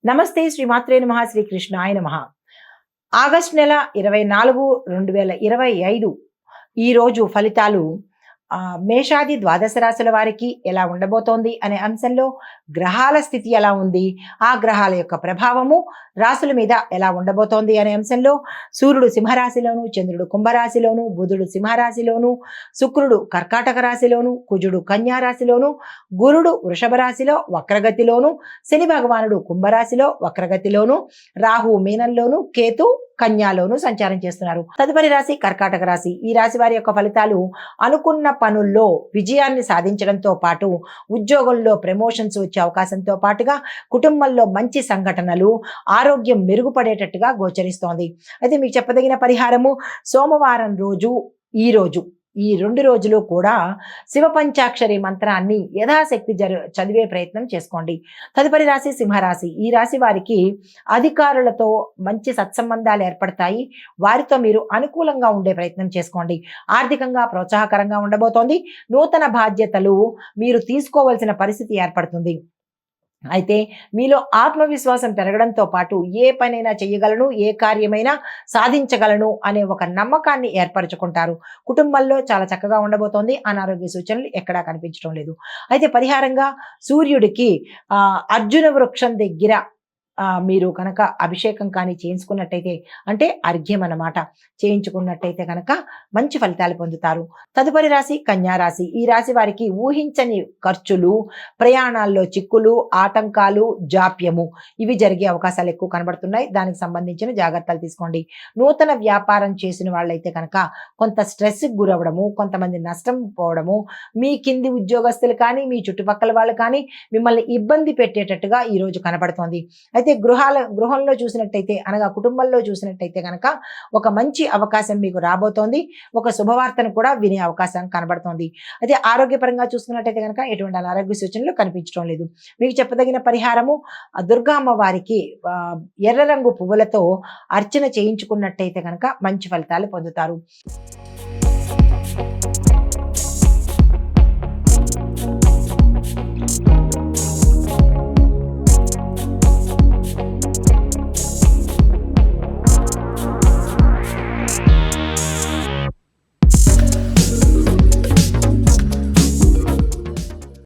నమస్తే శ్రీమాత్రే నమః శ్రీ కృష్ణాయ నమః. ఆగస్టు నెల 24, 2025 ఈరోజు ఫలితాలు మేషాది ద్వాదశ రాశుల వారికి ఎలా ఉండబోతోంది అనే అంశంలో గ్రహాల స్థితి ఎలా ఉంది, ఆ గ్రహాల యొక్క ప్రభావము రాశుల మీద ఎలా ఉండబోతోంది అనే అంశంలో సూర్యుడు సింహరాశిలోను, చంద్రుడు కుంభరాశిలోను, బుధుడు సింహరాశిలోను, శుక్రుడు కర్కాటక రాశిలోను, కుజుడు కన్యా రాశిలోను, గురుడు వృషభ రాశిలో వక్రగతిలోను, శని భగవానుడు కుంభరాశిలో వక్రగతిలోను, రాహు మీనంలోను, కేతు కన్యాలోను సంచారం చేస్తున్నారు. తదుపరి రాశి కర్కాటక రాశి. ఈ రాశి వారి యొక్క ఫలితాలు అనుకున్న పనుల్లో విజయాన్ని సాధించడంతో పాటు ఉద్యోగంలో ప్రమోషన్స్ వచ్చే అవకాశంతో పాటుగా కుటుంబంలో మంచి సంఘటనలు, ఆరోగ్యం మెరుగుపడేటట్టుగా గోచరిస్తోంది. అయితే మీకు చెప్పదగిన పరిహారము సోమవారం రోజు ఈ 2 రోజులు కూడా శివ పంచాక్షరి మంత్రాన్ని యథాశక్తి చదివే ప్రయత్నం చేసుకోండి. తదుపరి రాశి సింహరాశి. ఈ రాశి వారికి అధికారులతో మంచి సత్సంబంధాలు ఏర్పడతాయి. వారితో మీరు అనుకూలంగా ఉండే ప్రయత్నం చేసుకోండి. ఆర్థికంగా ప్రోత్సాహకరంగా ఉండబోతోంది. నూతన బాధ్యతలు మీరు తీసుకోవాల్సిన పరిస్థితి ఏర్పడుతుంది. అయితే మీలో ఆత్మవిశ్వాసం పెరగడంతో పాటు ఏ పనైనా చేయగలను, ఏ కార్యమైనా సాధించగలను అనే ఒక నమ్మకాన్ని ఏర్పరచుకుంటారు. కుటుంబంలో చాలా చక్కగా ఉండబోతోంది. అనారోగ్య సూచనలు ఎక్కడా కనిపించడం లేదు. అయితే పరిహారంగా సూర్యుడికి అర్జున వృక్షం దగ్గర మీరు కనుక అభిషేకం కానీ చేయించుకున్నట్టయితే, అంటే అర్ఘ్యం అన్నమాట, చేయించుకున్నట్టయితే కనుక మంచి ఫలితాలు పొందుతారు. తదుపరి రాశి కన్యా రాశి. ఈ రాశి వారికి ఊహించని ఖర్చులు, ప్రయాణాల్లో చిక్కులు, ఆటంకాలు, జాప్యము ఇవి జరిగే అవకాశాలు ఎక్కువ కనబడుతున్నాయి. దానికి సంబంధించిన జాగ్రత్తలు తీసుకోండి. నూతన వ్యాపారం చేసిన వాళ్ళైతే కనుక కొంత స్ట్రెస్కి గురవడము, కొంతమంది నష్టం పోవడము, మీ కింది ఉద్యోగస్తులు కానీ, మీ చుట్టుపక్కల వాళ్ళు కానీ మిమ్మల్ని ఇబ్బంది పెట్టేటట్టుగా ఈరోజు కనబడుతోంది. అయితే గృహంలో చూసినట్టయితే, అనగా కుటుంబంలో చూసినట్టయితే కనుక ఒక మంచి అవకాశం మీకు రాబోతోంది. ఒక శుభవార్తను కూడా వినే అవకాశం కనబడుతోంది. అయితే ఆరోగ్యపరంగా చూసుకున్నట్టయితే కనుక ఎటువంటి అనారోగ్య సూచనలు కనిపించడం లేదు. మీకు చెప్పదగిన పరిహారము దుర్గా అమ్మవారికి ఎర్ర రంగు పువ్వులతో అర్చన చేయించుకున్నట్టయితే కనుక మంచి ఫలితాలు పొందుతారు.